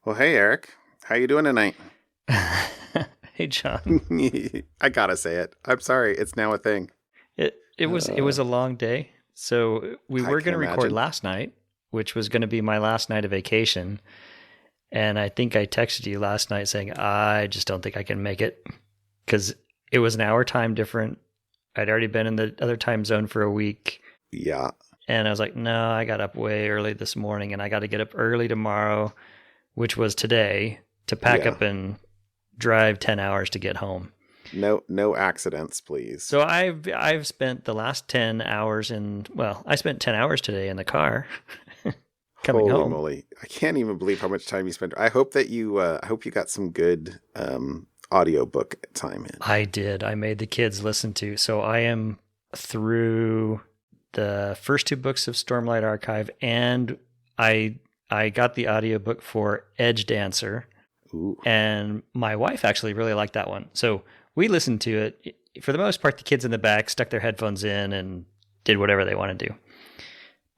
Well, hey Eric, how you doing tonight? Hey John. I gotta say it. I'm sorry. It's now a thing. It was a long day. So we I were can going to record imagine. last night, which was going to be my last night of vacation, and I think I texted you last night saying I just don't think I can make it cuz it was an hour time different. I'd already been in the other time zone for a week, Yeah, and I was like, "No, I got up way early this morning and I got to get up early tomorrow, which was today, to pack yeah. up and drive 10 hours to get home." No accidents, please. So I've spent the last 10 hours I spent 10 hours today in the car coming Holy home. moly! I can't even believe how much time you spent. I hope that you. I hope you got some good audiobook time in. I did. I made the kids listen to. So I am through the first two books of Stormlight Archive, and I got the audiobook for Edge Dancer, Ooh, and my wife actually really liked that one. So we listened to it. For the most part, the kids in the back stuck their headphones in and did whatever they want to do.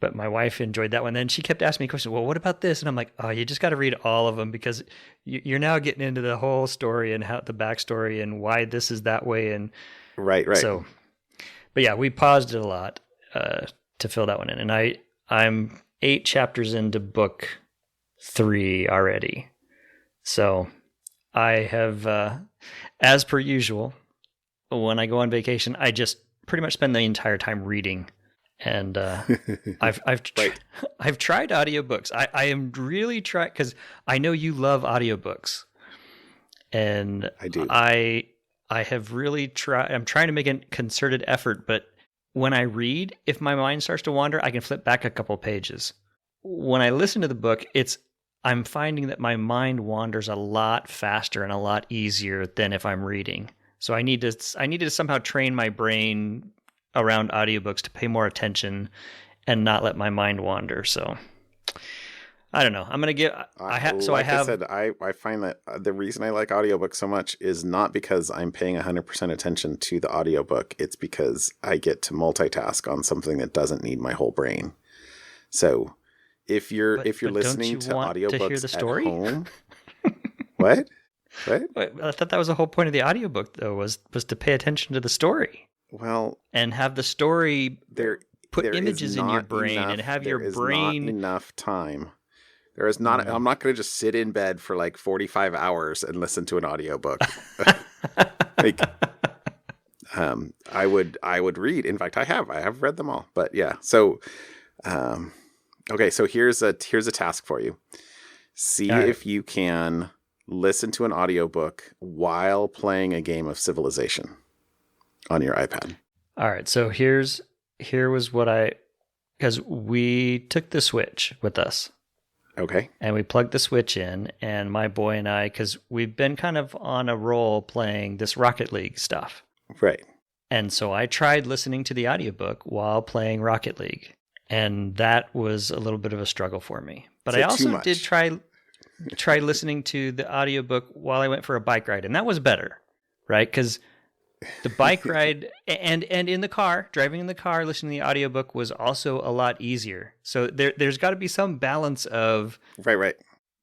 But my wife enjoyed that one. Then she kept asking me questions. Well, what about this? And I'm like, oh, you just got to read all of them because you're now getting into the whole story and how the backstory and why this is that way. And right. so, but yeah, we paused it a lot to fill that one in. And I'm 8 chapters into book 3 already. So I have, as per usual, when I go on vacation, I just pretty much spend the entire time reading. And Right. I've tried audiobooks. I am really trying because I know you love audiobooks, and I do. I have really tried. I'm trying to make a concerted effort, but when I read, if my mind starts to wander, I can flip back a couple pages. When I listen to the book, I'm finding that my mind wanders a lot faster and a lot easier than if I'm reading. So I need to somehow train my brain around audiobooks to pay more attention and not let my mind wander. So I don't know. I'm gonna get. I Like I have. said, I find that the reason I like audiobooks so much is not because I'm paying 100% attention to the audiobook. It's because I get to multitask on something that doesn't need my whole brain. So if you're But don't listening you to want to hear audiobooks the at story? home, what? What? I thought that was the whole point of the audiobook, though, was to pay attention to the story Well, and have the story there put there is images in your not brain and enough have your there is not brain. enough time. There is not Mm. I'm not going to just sit in bed for like 45 hours and listen to an audiobook. Like I would read. In fact, I have read them all. But yeah. So um okay, so here's a task for you. See All right. if you can listen to an audiobook while playing a game of Civilization on your iPad. All right. So here was what because we took the Switch with us Okay? and we plugged the Switch in, and my boy and I, because we've been kind of on a roll playing this Rocket League stuff. Right. And so I tried listening to the audiobook while playing Rocket League, and that was a little bit of a struggle for me. But So I too also did much. try listening to the audiobook while I went for a bike ride, and that was better, right? Because the bike ride and in the car, driving in the car, listening to the audiobook was also a lot easier. So there's got to be some balance of Right.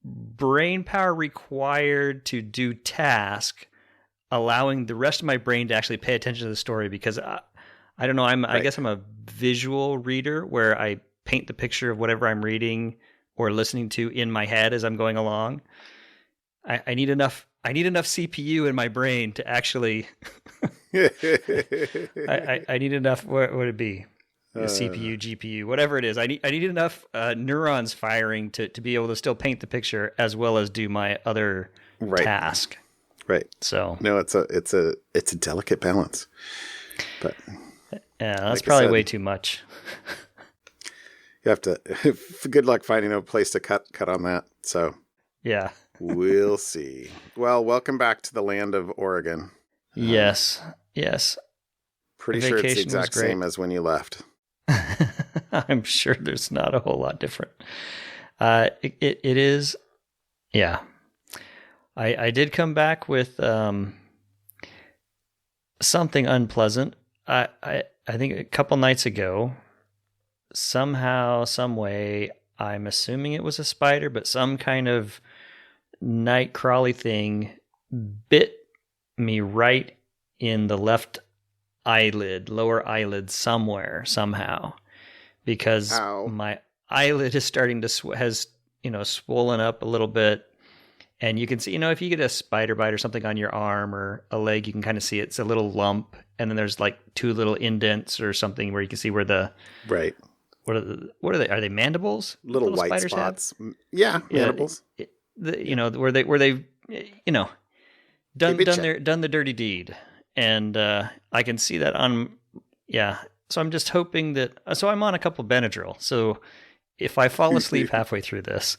brain power required to do task, allowing the rest of my brain to actually pay attention to the story because I don't know, I Right. guess I'm a visual reader where I paint the picture of whatever I'm reading or listening to in my head as I'm going along. I need enough CPU in my brain to actually I need enough. What would it be? uh, CPU, GPU, whatever it is. I need enough neurons firing to be able to still paint the picture as well as do my other right. task. Right. So No, it's a delicate balance. But yeah, that's like I probably way said, too much. you have to good luck finding a place to cut on that. So Yeah. we'll see. Well, welcome back to the land of Oregon. Um, Yes. Yes. Pretty sure it's the Vacation was exact great. same as when you left. I'm sure there's not a whole lot different. It is. Yeah. I did come back with something unpleasant. I think a couple nights ago, somehow, some way, I'm assuming it was a spider, but some kind of night crawly thing bit me right in the left eyelid, lower eyelid somewhere, somehow, because Ow. my eyelid is starting to has swollen up a little bit. And you can see, if you get a spider bite or something on your arm or a leg, you can kind of see it's a little lump. And then there's like two little indents or something where you can see where the, Right. what are they? Are they mandibles? Little white spiders spots. Have? Yeah, mandibles. Where they've, done the dirty deed. And I can see that So I'm just hoping that, so I'm on a couple Benadryl. So if I fall asleep halfway through this,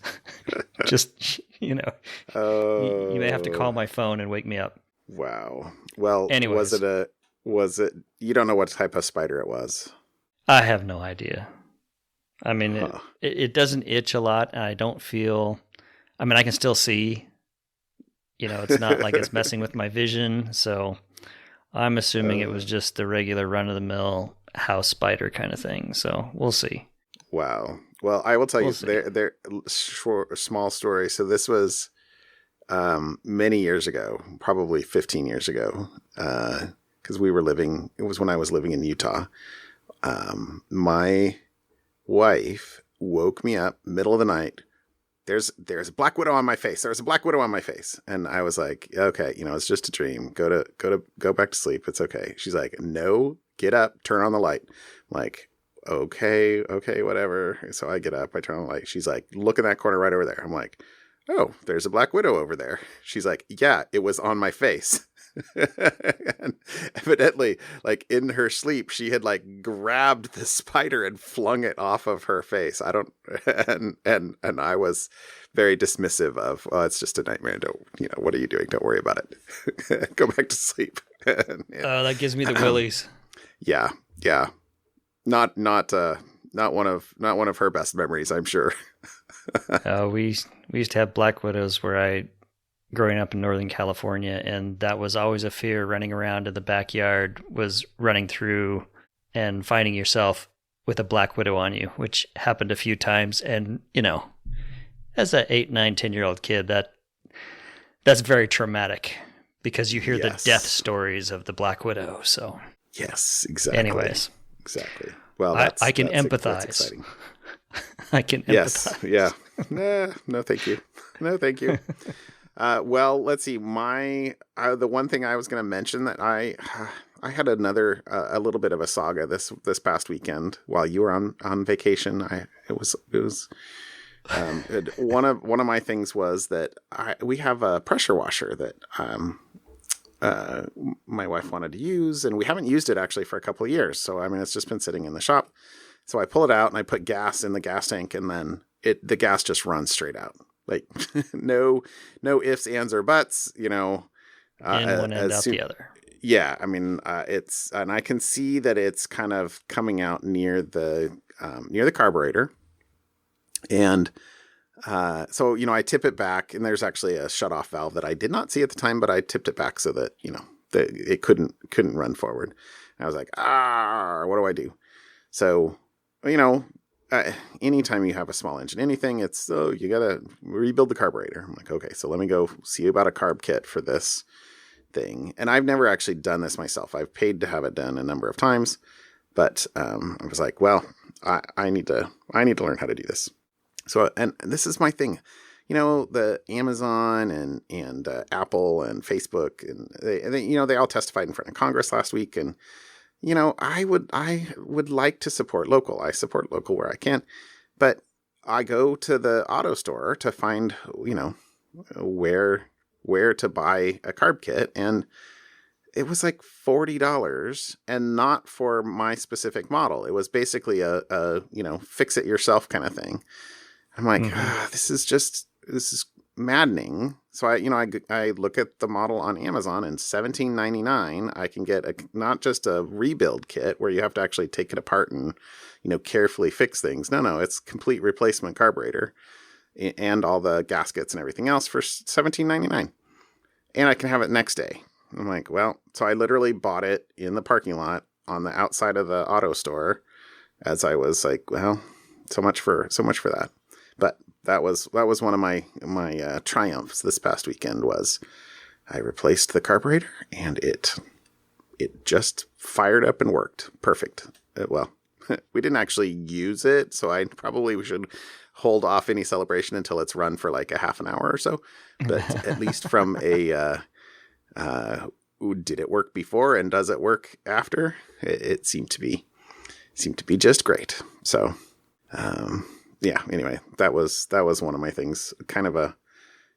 just, you may have to call my phone and wake me up. Wow. Well, anyways, you don't know what type of spider it was? I have no idea. I mean, it doesn't itch a lot. And I don't feel, I can still see, it's not like it's messing with my vision. So I'm assuming it was just the regular run of the mill house spider kind of thing. So we'll see. Wow. Well, I will tell you, they're small story. So this was many years ago, probably 15 years ago, because it was when I was living in Utah. My wife woke me up middle of the night. There's a black widow on my face. There's a black widow on my face. And I was like, okay, it's just a dream. Go back to sleep. It's okay. She's like, no, get up, turn on the light. I'm like, okay, whatever. So I get up, I turn on the light. She's like, look in that corner right over there. I'm like, oh, there's a black widow over there. She's like, yeah, it was on my face. And evidently, like in her sleep, she had like grabbed the spider and flung it off of her face. And I was very dismissive of, oh, it's just a nightmare. What are you doing? Don't worry about it. Go back to sleep. That gives me the willies. Yeah. Not one of her best memories, I'm sure. We used to have black widows growing up in Northern California, and that was always a fear. Running around in the backyard was running through and finding yourself with a black widow on you, which happened a few times. And as an 8, 9, 10-year-old kid, that's very traumatic because you hear the death stories of the black widow. So yes, exactly. Anyways, exactly. Well, I can empathize. That's exciting. I can empathize. Yes. Yeah. No, thank you. No, thank you. Well, let's see. The one thing I was going to mention that I had another a little bit of a saga this past weekend while you were on vacation. It was one of my things was that we have a pressure washer that my wife wanted to use, and we haven't used it actually for a couple of years. So it's just been sitting in the shop. So I pull it out and I put gas in the gas tank, and then the gas just runs straight out. Like no ifs, ands, or buts, in one end out the other. Yeah. And I can see that it's kind of coming out near the carburetor. And, so, I tip it back, and there's actually a shut-off valve that I did not see at the time, but I tipped it back so that, that it couldn't run forward. And I was like, what do I do? So, anytime you have a small engine, anything, it's, you got to rebuild the carburetor. I'm like, okay, so let me go see about a carb kit for this thing. And I've never actually done this myself. I've paid to have it done a number of times, but I was like, well, I need to learn how to do this. So, and this is my thing, the Amazon and Apple and Facebook, and they all testified in front of Congress last week. And, I would like to support local. I support local where I can, but I go to the auto store to find, where to buy a carb kit. And it was like $40, and not for my specific model. It was basically a fix it yourself kind of thing. I'm like, this is maddening. So I look at the model on Amazon, and $17.99 I can get not just a rebuild kit where you have to actually take it apart and carefully fix things. No, it's complete replacement carburetor and all the gaskets and everything else for $17.99, and I can have it next day. I'm like, well, so I literally bought it in the parking lot on the outside of the auto store, as I was like, well, so much for that. But that was one of my triumphs this past weekend. Was I replaced the carburetor, and it just fired up and worked perfect. Well, we didn't actually use it, so I probably should hold off any celebration until it's run for like a half an hour or so. But at least from a did it work before and does it work after? It seemed to be just great. So yeah. Anyway, that was one of my things. Kind of a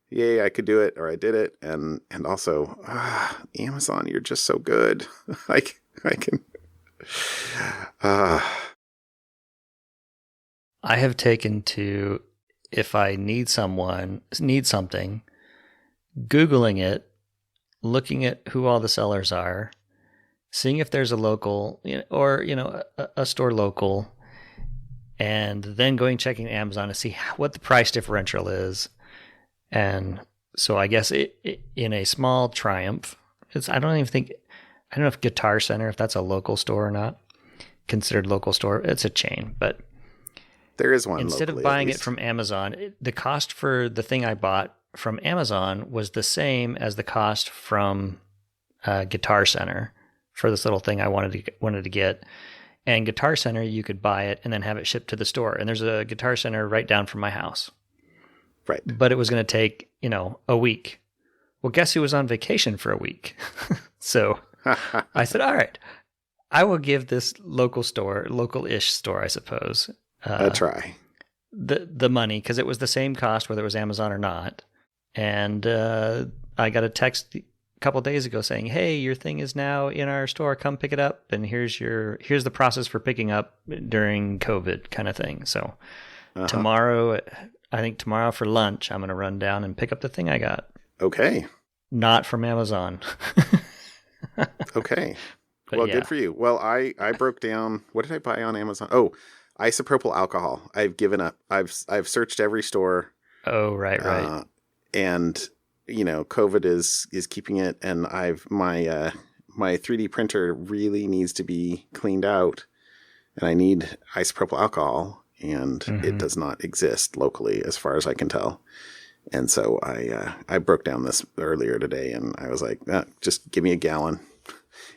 yay, I could do it, or I did it, and also Amazon, you're just so good. I can. I have taken to, if I need something, Googling it, looking at who all the sellers are, seeing if there's a local, or a store local, and then checking Amazon to see what the price differential is. And so I guess in a small triumph, I don't know if Guitar Center, if that's a local store or not, considered local store. It's a chain, but there is one. Instead of buying it from Amazon, the cost for the thing I bought from Amazon was the same as the cost from Guitar Center for this little thing I wanted to get. And Guitar Center, you could buy it and then have it shipped to the store. And there's a Guitar Center right down from my house. Right. But it was going to take, a week. Well, guess who was on vacation for a week? So I said, all right, I will give this local-ish store, I suppose, a try. The money, because it was the same cost whether it was Amazon or not. And I got a text a couple of days ago saying, hey, your thing is now in our store. Come pick it up. And here's the process for picking up during COVID kind of thing. So tomorrow for lunch, I'm going to run down and pick up the thing I got. Okay. Not from Amazon. Okay. Well, yeah. Good for you. Well, I broke down, what did I buy on Amazon? Oh, isopropyl alcohol. I've given up. I've searched every store. Oh, right. And COVID is keeping it, and my 3D printer really needs to be cleaned out, and I need isopropyl alcohol, and it does not exist locally as far as I can tell. And so I broke down this earlier today, and I was like, just give me a gallon.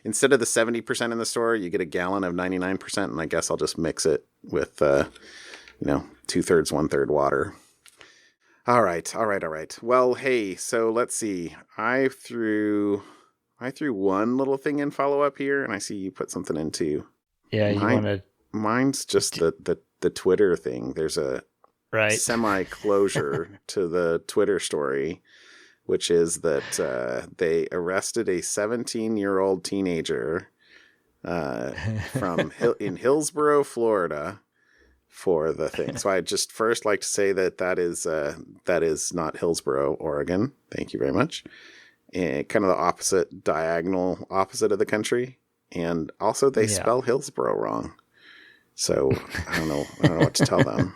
Instead of the 70% in the store, you get a gallon of 99%, and I guess I'll just mix it with 2/3, 1/3 water. All right. Well, hey, so let's see. I threw one little thing in follow up here, and I see you put something in too. Yeah, you wanted. Mine's just the Twitter thing. There's a semi-closure to the Twitter story, which is that they arrested a 17-year-old teenager in Hillsborough, Florida, for the thing. So I just first like to say that is not Hillsborough, Oregon. Thank you very much. And kind of the diagonal opposite of the country. And also they spell Hillsborough wrong. So I don't know what to tell them.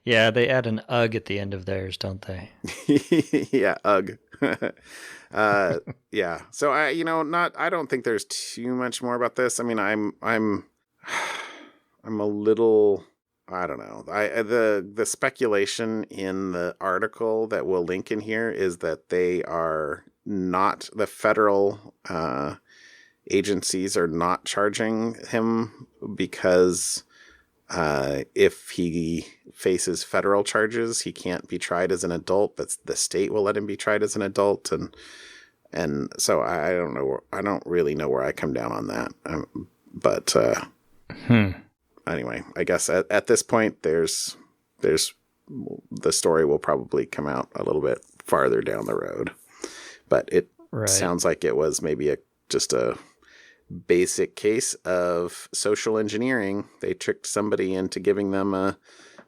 Yeah, they add an ugh at the end of theirs, don't they? Yeah, ugh. Yeah. So I don't think there's too much more about this. I mean, I'm a little, I don't know. The speculation in the article that we'll link in here is that they are not, the federal agencies are not charging him because if he faces federal charges, he can't be tried as an adult, but the state will let him be tried as an adult. And so I don't know. I don't really know where I come down on that. But anyway, I guess at this point, there's the story will probably come out a little bit farther down the road, but it sounds like it was maybe just a basic case of social engineering. They tricked somebody into giving them a,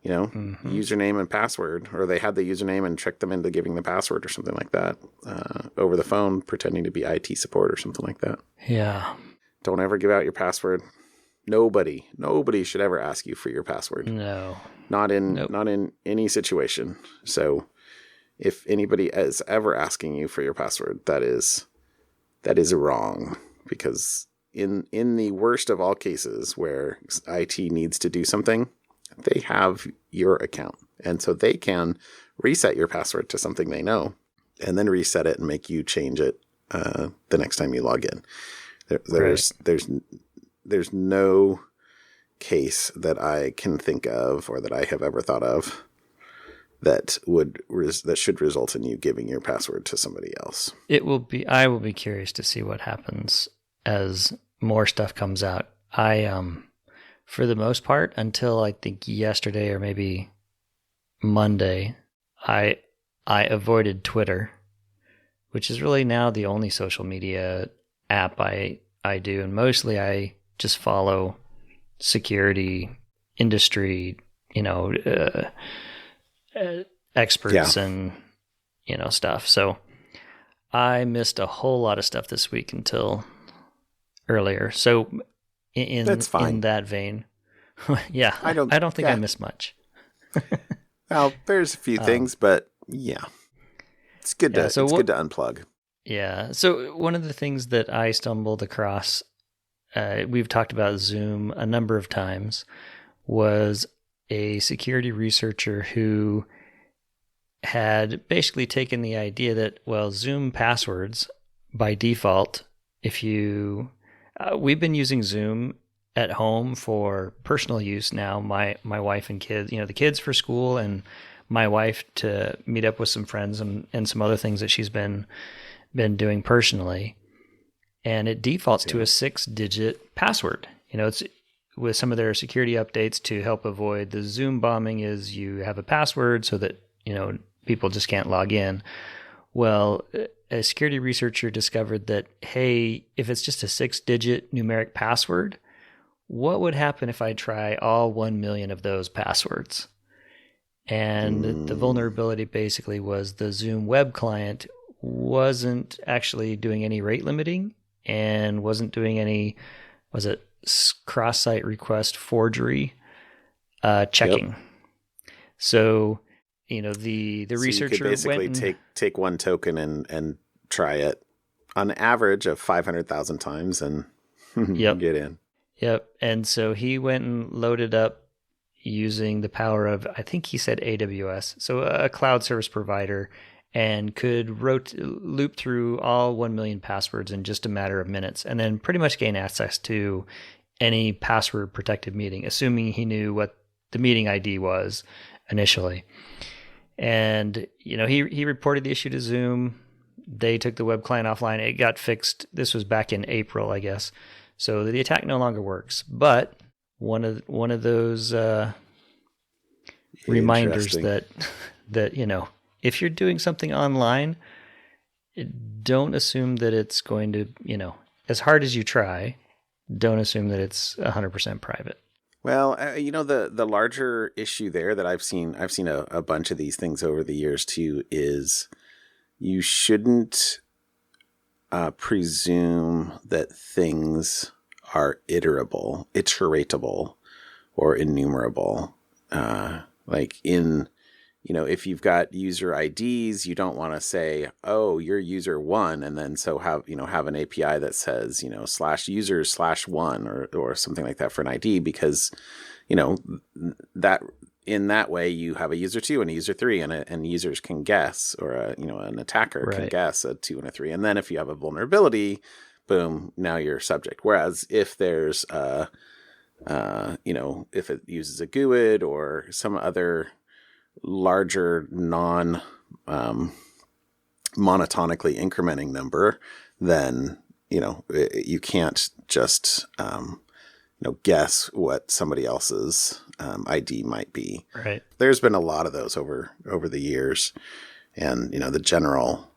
username and password, or they had the username and tricked them into giving the password or something like that, over the phone, pretending to be IT support or something like that. Yeah. Don't ever give out your password. Nobody should ever ask you for your password. No. Not in any situation. So if anybody is ever asking you for your password, that is wrong, because in the worst of all cases where IT needs to do something, they have your account. And so they can reset your password to something they know and then reset it and make you change it the next time you log in. There's no case that I can think of or that I have ever thought of that should result in you giving your password to somebody else. I will be curious to see what happens as more stuff comes out. For the most part, until I think yesterday or maybe Monday, I avoided Twitter, which is really now the only social media app I do. And mostly I just follow security industry, experts and, stuff. So I missed a whole lot of stuff this week until earlier. So That's fine. In that vein, yeah, I don't think I missed much. Well, there's a few things, but yeah, it's good to good to unplug. Yeah. So one of the things that I stumbled across, we've talked about Zoom a number of times, was a security researcher who had basically taken the idea that, well, Zoom passwords by default, we've been using Zoom at home for personal use now. My wife and kids, the kids for school, and my wife to meet up with some friends and some other things that she's been doing personally. And it defaults to a 6-digit password. It's with some of their security updates to help avoid the Zoom bombing is you have a password so that, people just can't log in. Well, a security researcher discovered that, hey, if it's just a 6-digit numeric password, what would happen if I try all 1 million of those passwords? And the vulnerability basically was the Zoom web client wasn't actually doing any rate limiting and wasn't doing any, cross-site request forgery checking. Yep. So, the researcher you could basically take one token and try it on average of 500,000 times and get in. Yep. And so he went and loaded up using the power of, I think he said AWS, so a cloud service provider, and could loop through all 1 million passwords in just a matter of minutes, and then pretty much gain access to any password protected meeting, assuming he knew what the meeting ID was initially. And, he reported the issue to Zoom. They took the web client offline. It got fixed. This was back in April, I guess. So the attack no longer works. But one of those reminders that if you're doing something online, don't assume that it's going to, as hard as you try, don't assume that it's 100% private. Well, the larger issue there that I've seen a bunch of these things over the years too, is you shouldn't presume that things are iteratable, or enumerable. If you've got user IDs, you don't want to say, oh, you're user 1, and then have an API that says, /users/1 or something like that for an ID, because, that in that way you have a user 2 and a user 3, and users can guess, or an attacker can guess a 2 and a 3. And then if you have a vulnerability, boom, now you're subject. Whereas if there's if it uses a GUID or some other larger monotonically incrementing number, then you can't just guess what somebody else's ID might be. Right. There's been a lot of those over the years, and the general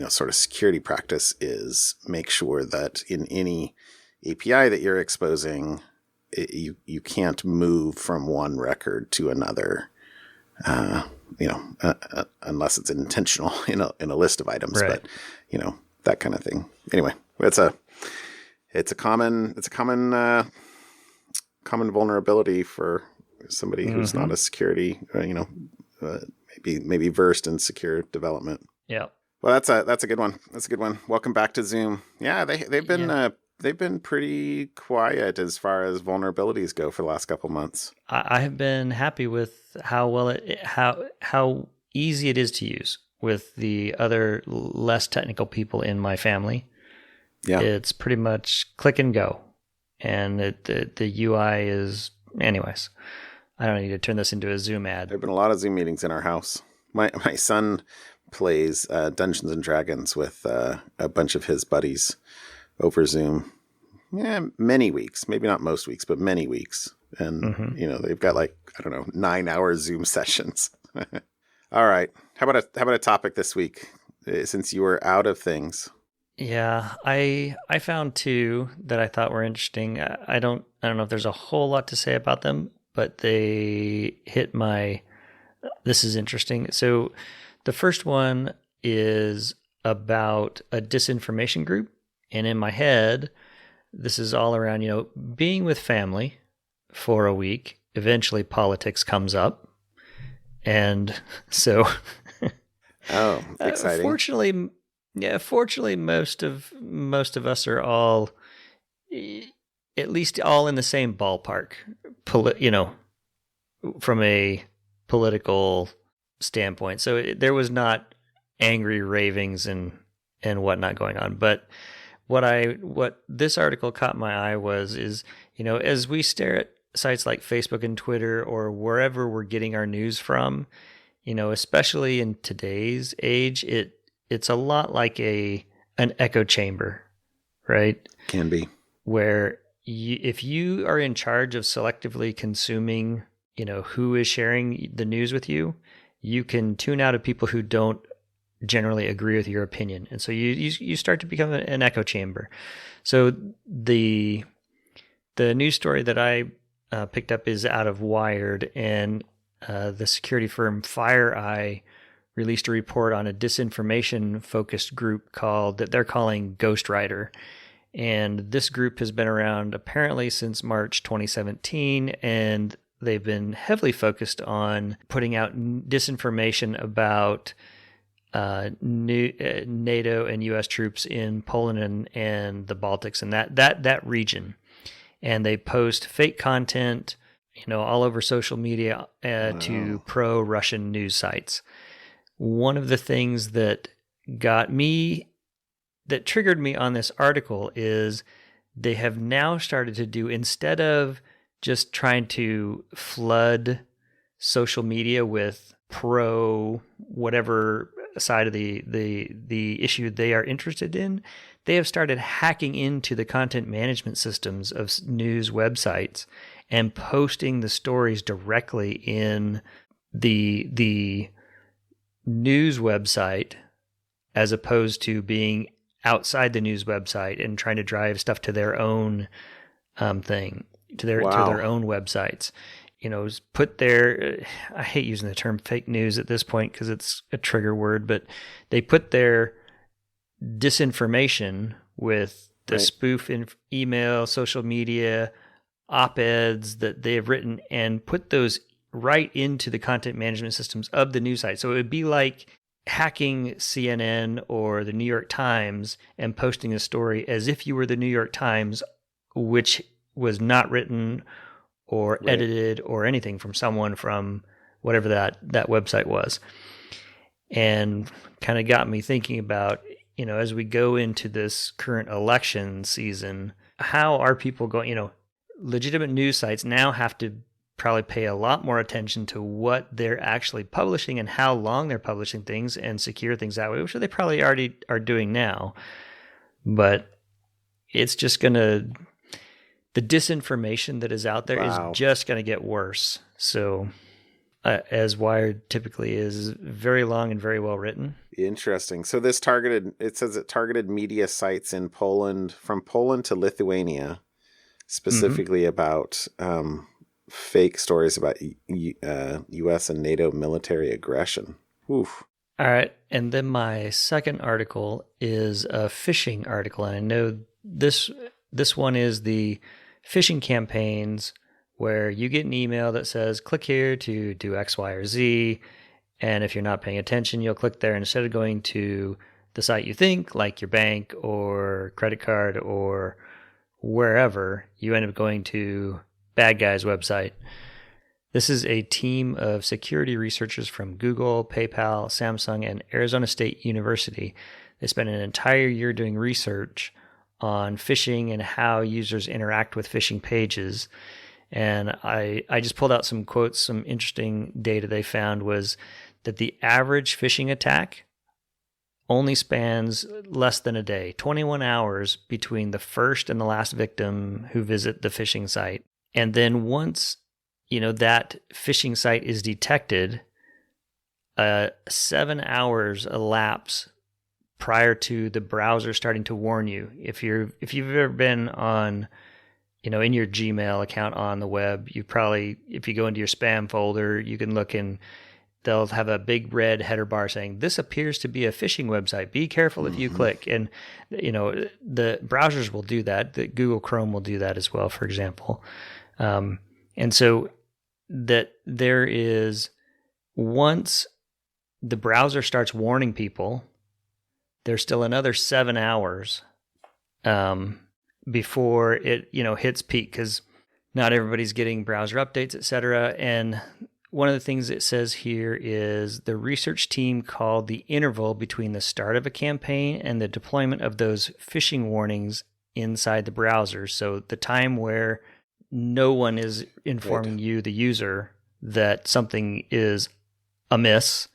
sort of security practice is make sure that in any API that you're exposing, you can't move from one record to another. Unless it's intentional in a list of items, right. But that kind of thing. Anyway, it's a common vulnerability for somebody who's not a security, maybe versed in secure development. Yeah. Well, that's a good one. That's a good one. Welcome back to Zoom. Yeah, they've been they've been pretty quiet as far as vulnerabilities go for the last couple months. I have been happy with how well how easy it is to use with the other less technical people in my family. Yeah. It's pretty much click and go. And the UI is, anyways, I don't need to turn this into a Zoom ad. There have been a lot of Zoom meetings in our house. My son plays Dungeons and Dragons with a bunch of his buddies over Zoom. Yeah, many weeks, maybe not most weeks, but many weeks. And, they've got 9-hour Zoom sessions. All right. How about a topic this week, since you were out of things? Yeah, I found two that I thought were interesting. I don't know if there's a whole lot to say about them, but they hit my, this is interesting. So the first one is about a disinformation group. And in my head, this is all around, being with family for a week. Eventually politics comes up. And so oh, exciting. Fortunately, most of us are all at least all in the same ballpark, from a political standpoint. So there was not angry ravings and whatnot going on. But what this article caught my eye is as we stare at sites like Facebook and Twitter or wherever we're getting our news from, especially in today's age, it's a lot like an echo chamber, right? Can be. Where if you are in charge of selectively consuming, who is sharing the news with you, you can tune out of people who don't generally agree with your opinion. And so you start to become an echo chamber. So the news story that I picked up is out of Wired, and the security firm FireEye released a report on a disinformation-focused group that they're calling Ghostwriter. And this group has been around apparently since March 2017, and they've been heavily focused on putting out disinformation about NATO and U.S. troops in Poland and the Baltics and that region. And they post fake content, all over social media to pro-Russian news sites. One of the things that triggered me on this article is they have now started to do, instead of just trying to flood social media with pro whatever side of the issue they are interested in, they have started hacking into the content management systems of news websites and posting the stories directly in the news website, as opposed to being outside the news website and trying to drive stuff to their own thing, to their own websites. Put their, I hate using the term fake news at this point because it's a trigger word, but they put their disinformation with the spoof in email, social media, op-eds that they have written, and put those right into the content management systems of the news site. So it would be like hacking CNN or the New York Times and posting a story as if you were the New York Times, which was not written or edited or anything from someone from whatever that website was. And kind of got me thinking about, as we go into this current election season, how are people going, legitimate news sites now have to probably pay a lot more attention to what they're actually publishing and how long they're publishing things and secure things that way, which they probably already are doing now. But it's just the disinformation that is out there is just going to get worse. So as Wired typically is, very long and very well written. Interesting. So this says it targeted media sites in Poland, from Poland to Lithuania, specifically about fake stories about U.S. and NATO military aggression. Oof. All right. And then my second article is a phishing article. And I know this one is the phishing campaigns where you get an email that says, click here to do X, Y, or Z. And if you're not paying attention, you'll click there. And instead of going to the site you think, like your bank or credit card or wherever, you end up going to bad guy's website. This is a team of security researchers from Google, PayPal, Samsung, and Arizona State University. They spent an entire year doing research on phishing and how users interact with phishing pages. And I just pulled out some quotes. Some interesting data they found was that the average phishing attack only spans less than a day, 21 hours between the first and the last victim who visit the phishing site. And then once, that phishing site is detected, 7 hours elapse prior to the browser starting to warn you. If you've ever been on, in your Gmail account on the web, you probably, if you go into your spam folder, you can look and they'll have a big red header bar saying, "This appears to be a phishing website. Be careful if you click." And, the browsers will do that. The Google Chrome will do that as well, for example. And so that there is, once the browser starts warning people, there's still another 7 hours before it, hits peak, because not everybody's getting browser updates, etc. And one of the things it says here is the research team called the interval between the start of a campaign and the deployment of those phishing warnings inside the browser. So the time where no one is informing you, the user, that something is amiss,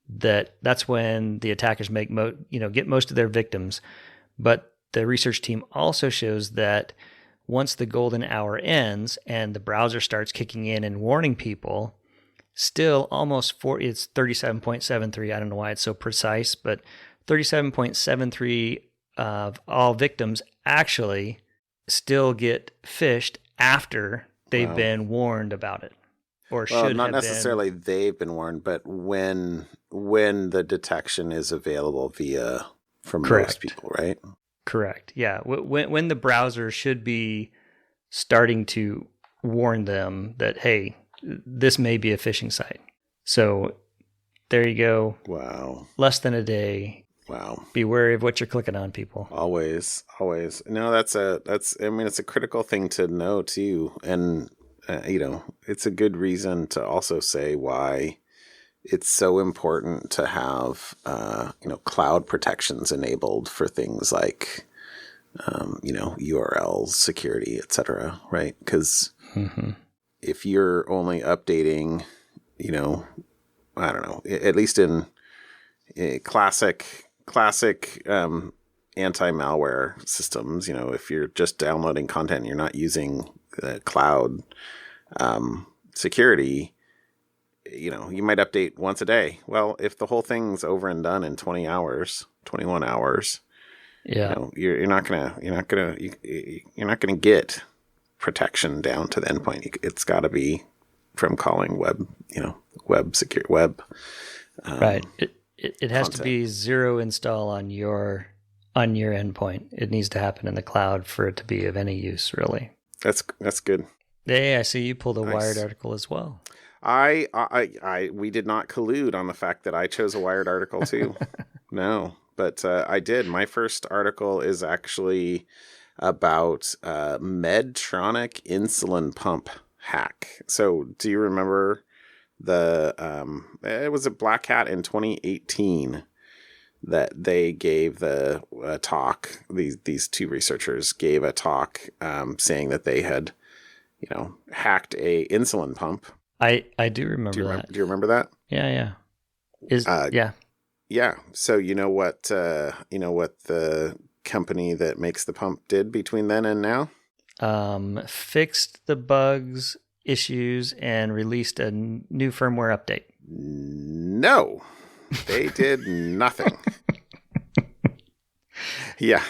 that's when the attackers get most of their victims. But the research team also shows that once the golden hour ends and the browser starts kicking in and warning people, still almost it's 37.73. I don't know why it's so precise, but 37.73 of all victims actually still get phished after they've been warned about it, or should have been. Not necessarily they've been warned, but when the detection is available from most people, right? Correct. Yeah. When the browser should be starting to warn them that, hey, this may be a phishing site. So there you go. Wow. Less than a day. Wow. Be wary of what you're clicking on, people. Always. No, it's a critical thing to know too. And, it's a good reason to also say why it's so important to have, cloud protections enabled for things like, URLs, security, etc. Right? Because if you're only updating, I don't know, at least in classic anti-malware systems, if you're just downloading content and you're not using cloud security, you might update once a day. Well, if the whole thing's over and done in 20 hours, 21 hours, you're not gonna get protection down to the endpoint. It's got to be from calling web secure web. Right. It has to be zero install on your endpoint. It needs to happen in the cloud for it to be of any use, really. That's good. Hey, I see you pulled a Nice. Wired article as well. We did not collude on the fact that I chose a Wired article too. No, but I did. My first article is actually about Medtronic insulin pump hack. So do you remember it was a Black Hat in 2018 that they gave the talk. These two researchers gave a talk saying that they had, hacked a insulin pump. I do remember that. Do you remember that? Yeah. Yeah. So you know what the company that makes the pump did between then and now? Fixed the bugs, issues, and released a new firmware update. No, they did nothing. Yeah.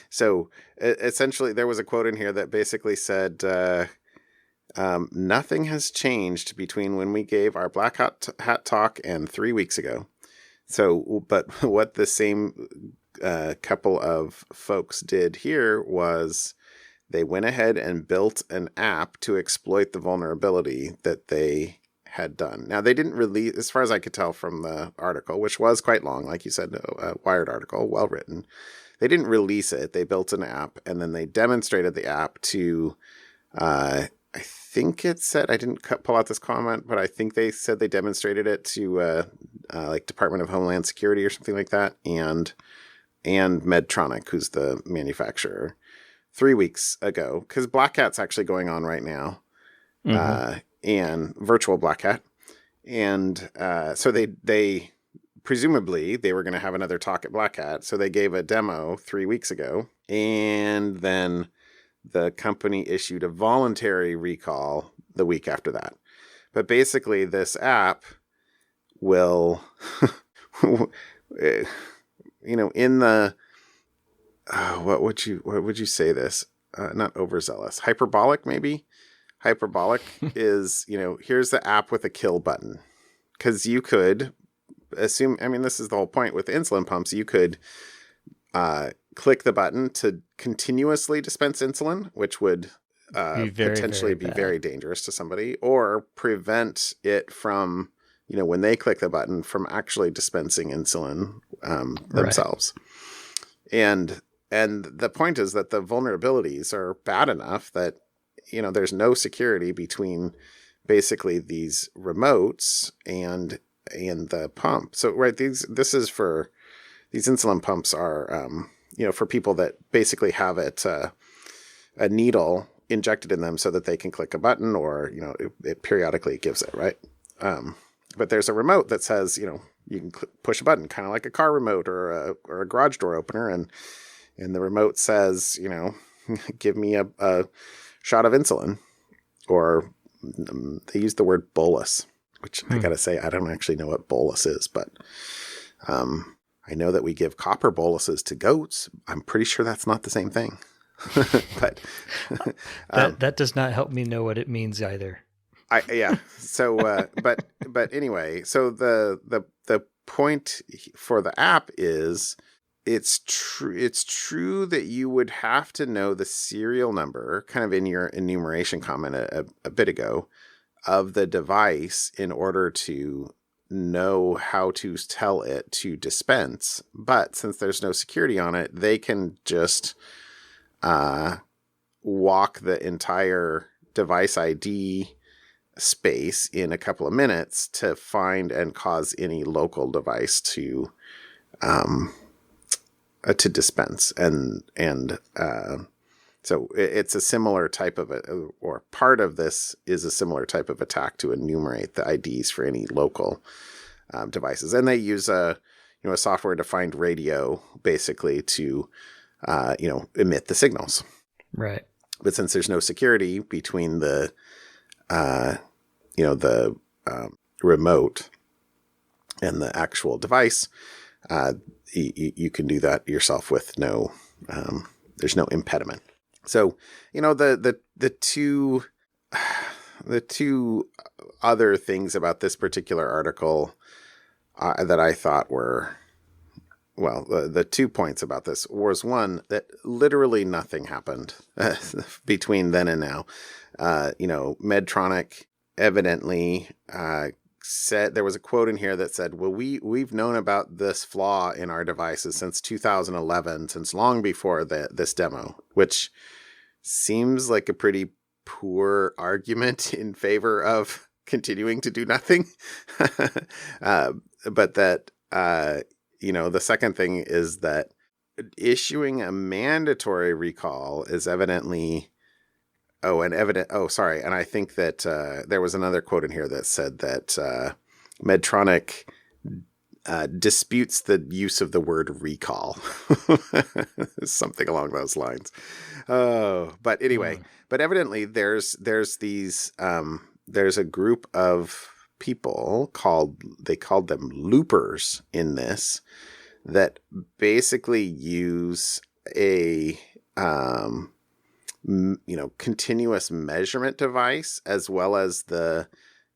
So essentially there was a quote in here that basically said, nothing has changed between when we gave our Black Hat talk and 3 weeks ago. So, but what the same couple of folks did here was they went ahead and built an app to exploit the vulnerability that they had done. Now, they didn't release, as far as I could tell from the article, which was quite long, like you said, a Wired article, well written. They didn't release it. They built an app, and then they demonstrated the app to, I think it said, I didn't pull out this comment, but I think they said they demonstrated it to like Department of Homeland Security or something like that, and Medtronic, who's the manufacturer, 3 weeks ago, because Black Hat's actually going on right now, and virtual Black Hat. And so they presumably they were going to have another talk at Black Hat. So they gave a demo 3 weeks ago, and then the company issued a voluntary recall the week after that. But basically this app will, in the, what would you say this? Not overzealous, hyperbolic, maybe. Hyperbolic is, here's the app with a kill button. Because you could assume, this is the whole point with insulin pumps, you could click the button to continuously dispense insulin, which would potentially be very dangerous to somebody, or prevent it from, when they click the button, from actually dispensing insulin themselves. Right. And the point is that the vulnerabilities are bad enough that, there's no security between basically these remotes and the pump. So, right, these insulin pumps are, for people that basically have a needle injected in them so that they can click a button, or, it periodically gives it, right? But there's a remote that says, you can push a button, kind of like a car remote or a garage door opener. And the remote says, give me a shot of insulin, or they use the word bolus, which I gotta say, I don't actually know what bolus is, but I know that we give copper boluses to goats. I'm pretty sure that's not the same thing. But that does not help me know what it means either. So, but anyway, so the point for the app is, it's true that you would have to know the serial number, kind of in your enumeration comment a bit ago, of the device in order to know how to tell it to dispense. But since there's no security on it, they can just walk the entire device ID space in a couple of minutes to find and cause any local device to dispense. And so it's a similar type of or part of this is a similar type of attack to enumerate the IDs for any local devices. And they use a software-defined radio basically to emit the signals. Right. But since there's no security between the remote and the actual device, you can do that yourself with no, there's no impediment. So, the two other things about this particular article that I thought were, well, the 2 points about this was, one, that literally nothing happened between then and now. Medtronic evidently said, there was a quote in here that said, well, we've known about this flaw in our devices since 2011, since long before this demo, which seems like a pretty poor argument in favor of continuing to do nothing. But that, the second thing is that issuing a mandatory recall is evidently, and I think that there was another quote in here that said that Medtronic disputes the use of the word recall. Something along those lines. But anyway, but evidently there's a group of people they called them loopers in this, that basically use a continuous measurement device as well as the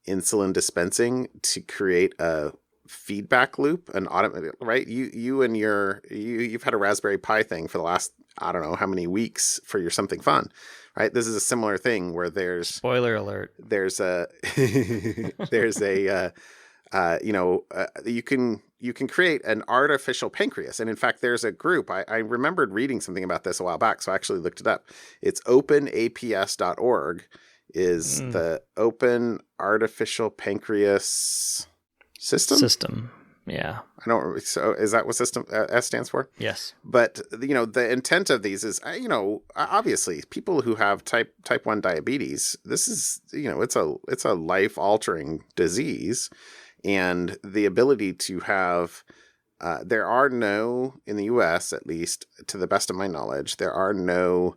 insulin dispensing to create a feedback loop, an automatic, right? You've had a Raspberry Pi thing for the last I don't know how many weeks for your something fun, right? This is a similar thing where Spoiler alert. There's a you can create an artificial pancreas. And in fact, there's a group, I remembered reading something about this a while back, so I actually looked it up. It's OpenAPS.org is the Open Artificial Pancreas System. Yeah. So is that what system S stands for? Yes. But, the intent of these is, obviously people who have type 1 diabetes, this is, it's a life altering disease. And the ability to have, there are no, in the US, at least to the best of my knowledge, there are no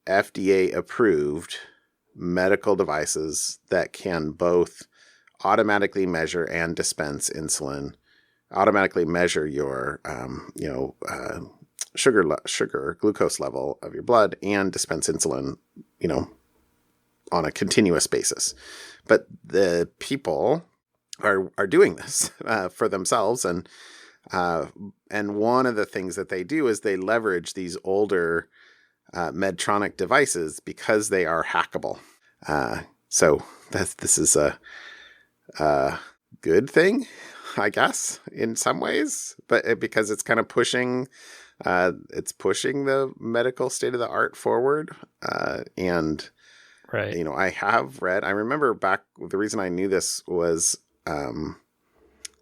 FDA approved medical devices that can both automatically measure and dispense insulin, automatically measure your, glucose level of your blood, and dispense insulin, on a continuous basis. But the people are doing this for themselves, and one of the things that they do is they leverage these older Medtronic devices because they are hackable. So this is a good thing, I guess, in some ways, but because it's kind of pushing the medical state of the art forward. And, right. I have read, I remember back, the reason I knew this was,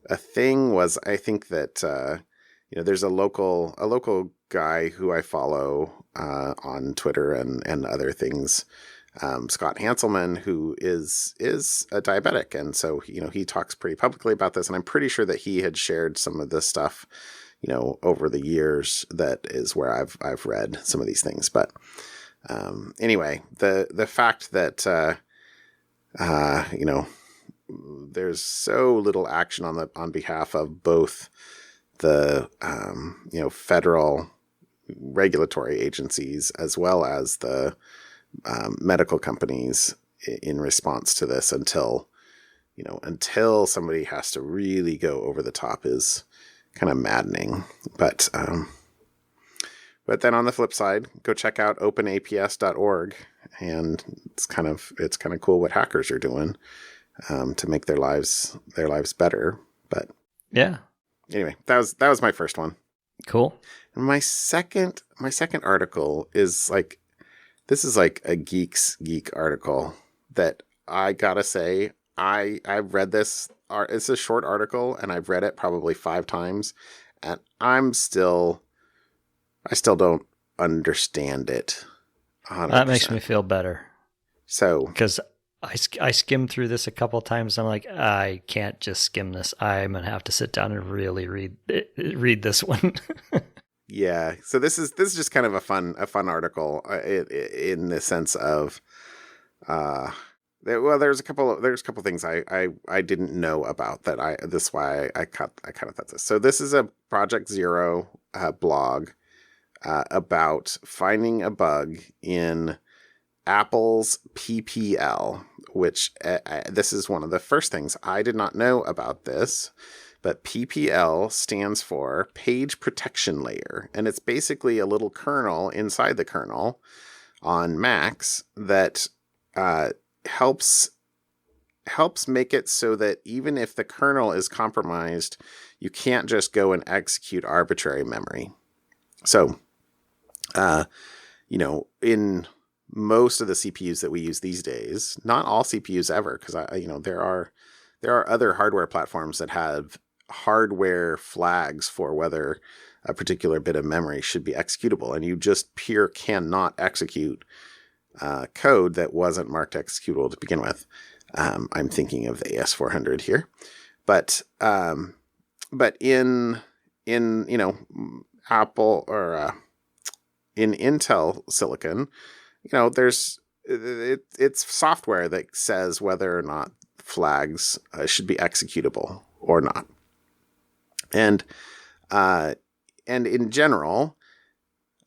a thing was, I think that, there's a local guy who I follow, on Twitter and other things, Scott Hanselman, who is a diabetic. And so, he talks pretty publicly about this, and I'm pretty sure that he had shared some of this stuff, over the years. That is where I've read some of these things. But, anyway, the fact that, there's so little action on behalf of both the, federal regulatory agencies as well as the, medical companies in response to this until somebody has to really go over the top is kind of maddening. But then on the flip side, go check out openaps.org, and it's kind of cool what hackers are doing to make their lives better. But yeah, anyway, that was my first one. Cool. And my second article is this is like a geek article that I gotta say, I've read this. It's a short article, and I've read it probably 5 times, and I still don't understand it 100%. That makes me feel better. So, because I skimmed through this a couple of times. I'm like, I can't just skim this. I'm gonna have to sit down and really read this one. Yeah. So this is just kind of a fun article in the sense of, there's a couple things I didn't know about that I kind of thought this. So this is a Project Zero blog about finding a bug in Apple's PPL, which this is one of the first things I did not know about this. But PPL stands for Page Protection Layer, and it's basically a little kernel inside the kernel on Macs that helps make it so that even if the kernel is compromised, you can't just go and execute arbitrary memory. So, in most of the CPUs that we use these days, not all CPUs ever, because there are other hardware platforms that have hardware flags for whether a particular bit of memory should be executable, and you just cannot execute code that wasn't marked executable to begin with. I'm thinking of the AS400 here, but in Apple or in Intel silicon, it's software that says whether or not flags should be executable or not. And in general,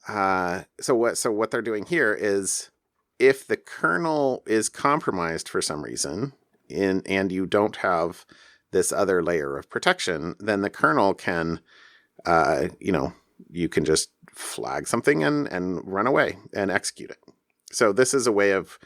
so what they're doing here is, if the kernel is compromised for some reason, and you don't have this other layer of protection, then the kernel can, you can just flag something and run away and execute it. So this is a way of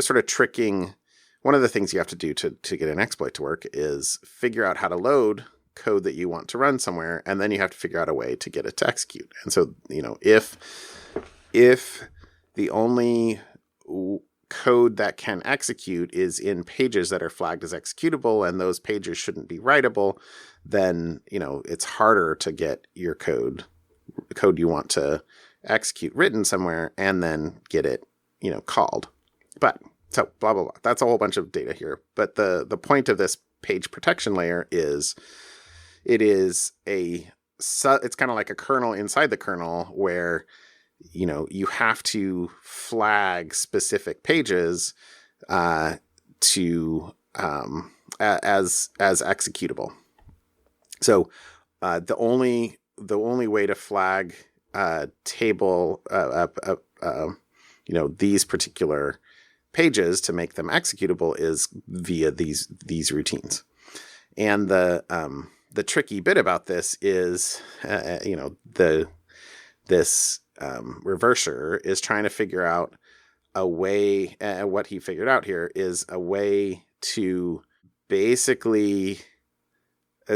sort of tricking. One of the things you have to do to get an exploit to work is figure out how to load code that you want to run somewhere, and then you have to figure out a way to get it to execute. And so, if the only code that can execute is in pages that are flagged as executable, and those pages shouldn't be writable, then, it's harder to get your code you want to execute written somewhere and then get it, called. But so blah, blah, blah. That's a whole bunch of data here. But the point of this page protection layer is it's kind of like a kernel inside the kernel where, you have to flag specific pages to as executable. So the only way to flag table these particular pages to make them executable is via these routines. And the tricky bit about this is this reverser is trying to figure out a way. What he figured out here is a way to basically,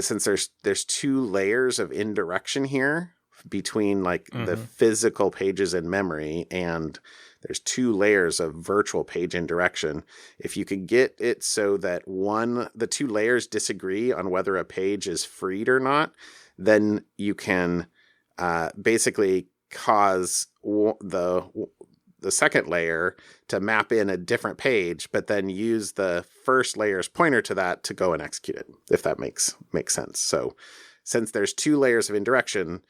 since there's two layers of indirection here between the physical pages in memory, and there's two layers of virtual page indirection. If you could get it so that the two layers disagree on whether a page is freed or not, then you can basically cause the second layer to map in a different page, but then use the first layer's pointer to that to go and execute it, if that makes sense. So since there's two layers of indirection,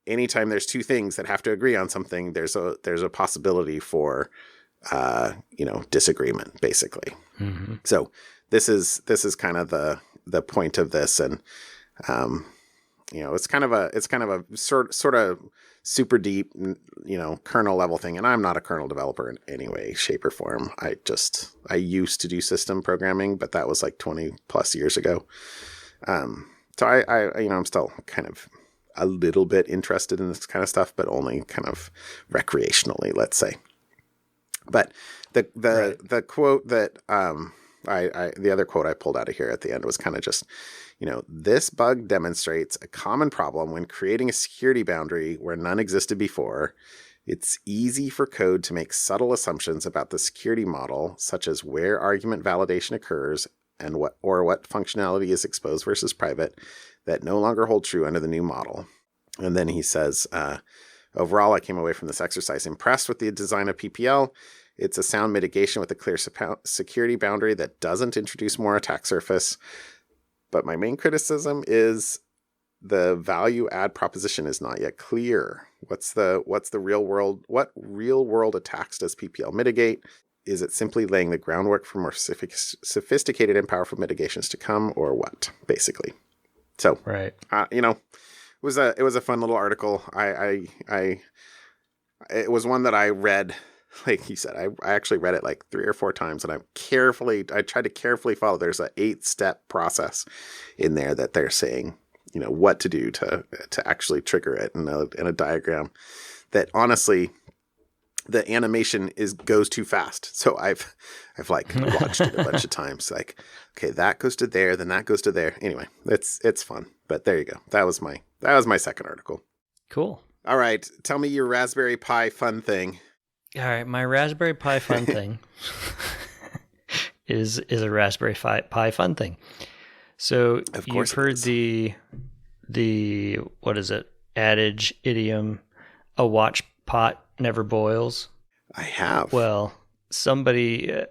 anytime there's two things that have to agree on something, there's a possibility for disagreement, basically. Mm-hmm. So this is kind of the point of this, and it's kind of a sort of super deep kernel level thing. And I'm not a kernel developer in any way, shape, or form. I used to do system programming, but that was like 20 plus years ago. So I'm still kind of a little bit interested in this kind of stuff, but only kind of recreationally, let's say. But the quote that the other quote I pulled out of here at the end was kind of just, this bug demonstrates a common problem when creating a security boundary where none existed before. It's easy for code to make subtle assumptions about the security model, such as where argument validation occurs and what functionality is exposed versus private, that no longer hold true under the new model. And then he says, overall, I came away from this exercise impressed with the design of PPL. It's a sound mitigation with a clear security boundary that doesn't introduce more attack surface. But my main criticism is the value add proposition is not yet clear. What's the real world? What real world attacks does PPL mitigate? Is it simply laying the groundwork for more sophisticated and powerful mitigations to come, or what? Basically. So, right. It was a fun little article. It was one that I read, like you said, I actually read it like 3 or 4 times, and I tried to carefully follow. There's an 8-step process in there that they're saying, what to do to actually trigger it in a diagram that honestly, the animation goes too fast. So I've like watched it a bunch of times. Like, okay, that goes to there, then that goes to there. Anyway, it's fun. But there you go. That was my second article. Cool. All right, tell me your Raspberry Pi fun thing. All right, my Raspberry Pi fun thing is a Raspberry Pi fun thing. So you've heard the what is it? Adage, idiom, a watch pot never boils. I have. Well, somebody,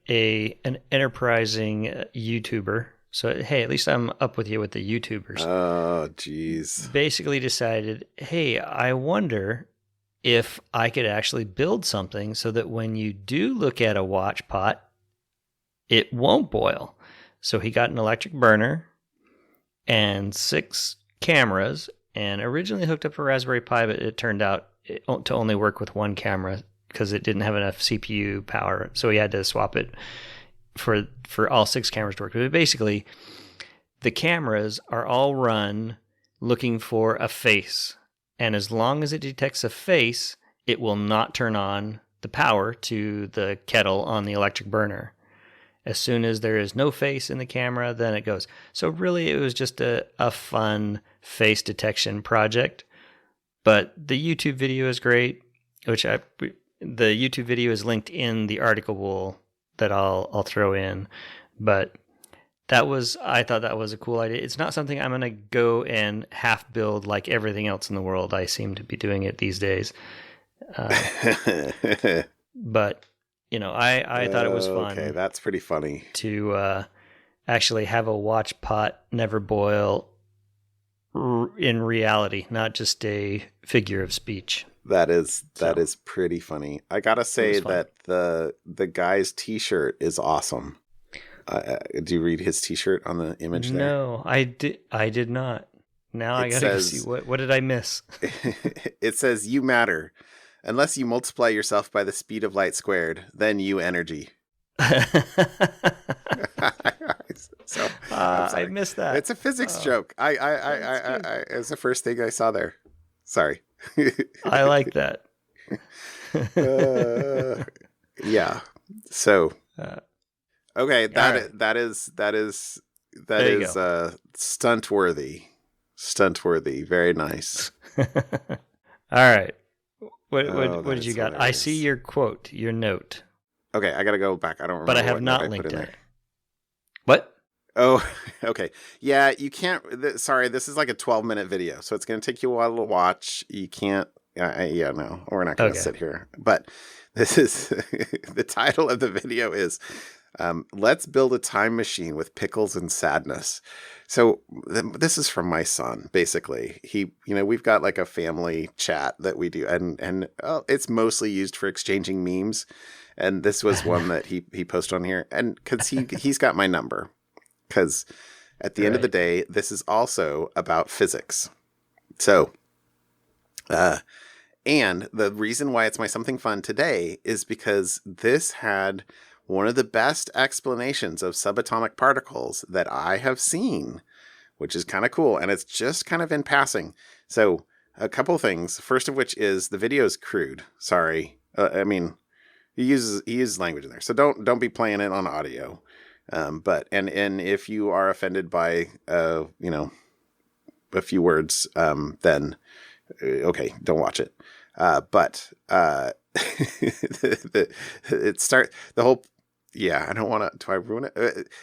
an enterprising YouTuber. So, hey, at least I'm up with you with the YouTubers. Oh, geez. Basically decided, hey, I wonder if I could actually build something so that when you do look at a watch pot, it won't boil. So he got an electric burner and 6 cameras, and originally hooked up a Raspberry Pi, but it turned out to only work with 1 camera because it didn't have enough CPU power. So he had to swap it for all 6 cameras to work. But basically, the cameras are all run looking for a face. And as long as it detects a face, it will not turn on the power to the kettle on the electric burner. As soon as there is no face in the camera, then it goes. So really, it was just a fun face detection project. But the YouTube video is great, the YouTube video is linked in the article that I'll throw in. But I thought that was a cool idea. It's not something I'm going to go and half build like everything else in the world. I seem to be doing it these days. But I thought it was fun. Okay, that's pretty funny to actually have a watch pot never boil in reality, not just a figure of speech. That is pretty funny. I gotta say that the guy's T-shirt is awesome. Do you read his T-shirt on the image there? No, I did not. Now I gotta see what did I miss. It says, "You matter. Unless you multiply yourself by the speed of light squared, then you energy." So I missed that. It's a physics joke. It's the first thing I saw there. Sorry. I like that. Yeah. So. Okay, that is stunt worthy. Stunt worthy. Very nice. All right. What did you got? Hilarious. I see your quote, your note. Okay, I gotta go back. I don't remember. But I have not linked it. What? Oh, okay. Yeah, you can't. Sorry, this is like a 12-minute video, so it's gonna take you a while to watch. You can't. No, we're not gonna sit here. But this is the title of the video is "Let's Build a Time Machine with Pickles and Sadness." So this is from my son. Basically, we've got like a family chat that we do, and it's mostly used for exchanging memes. And this was one that he posted on here, and because he's got my number, because at the end of the day, this is also about physics. So, and the reason why it's my something fun today is because this had one of the best explanations of subatomic particles that I have seen, which is kind of cool. And it's just kind of in passing. So a couple things. First of which is the video is crude. Sorry. He uses language in there. So don't be playing it on audio. But if you are offended by, a few words, then okay, don't watch it. I don't want to. Do I ruin it?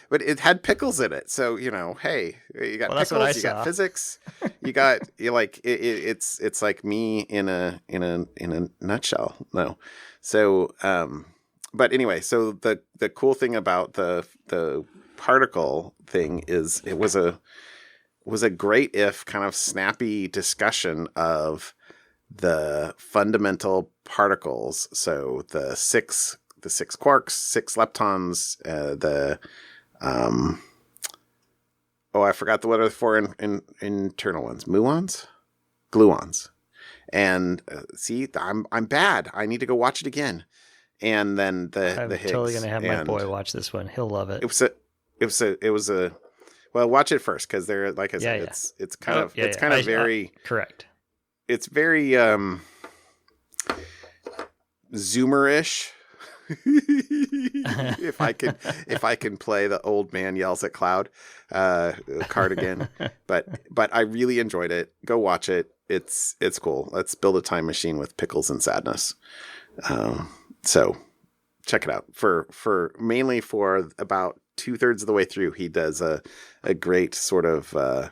But it had pickles in it, so hey, you got pickles, you got physics, it's like me in a nutshell. No, so but anyway, so the cool thing about the particle thing is it was a great if kind of snappy discussion of the fundamental particles. So the six quarks, 6 leptons, I forgot what are the 4 internal ones, muons, gluons, and see, I'm bad. I need to go watch it again. And then the Higgs. Totally gonna have my boy watch this one. He'll love it. It was a well, watch it first because they're like I said, it's kind of very correct. It's very Zoomerish. if I can play the old man yells at cloud cardigan, but I really enjoyed it. Go watch it. It's cool. Let's build a time machine with Pickles and Sadness. So check it out for mainly for about 2/3 of the way through. He does a great sort of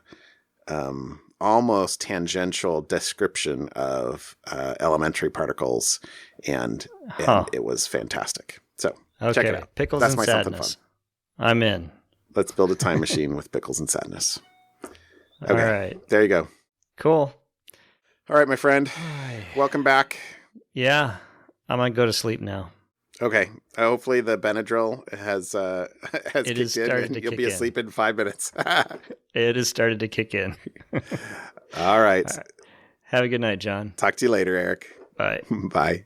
almost tangential description of elementary particles, and it was fantastic. So check it out. Pickles That's and my Sadness. something fun. I'm in. Let's build a time machine with Pickles and Sadness. Okay, all right. There you go. Cool. All right, my friend. Welcome back. Yeah, I'm gonna go to sleep now. Okay. Hopefully the Benadryl has kicked in, and you'll be asleep in 5 minutes. It has started to kick in. All right. Have a good night, John. Talk to you later, Eric. Bye. Bye.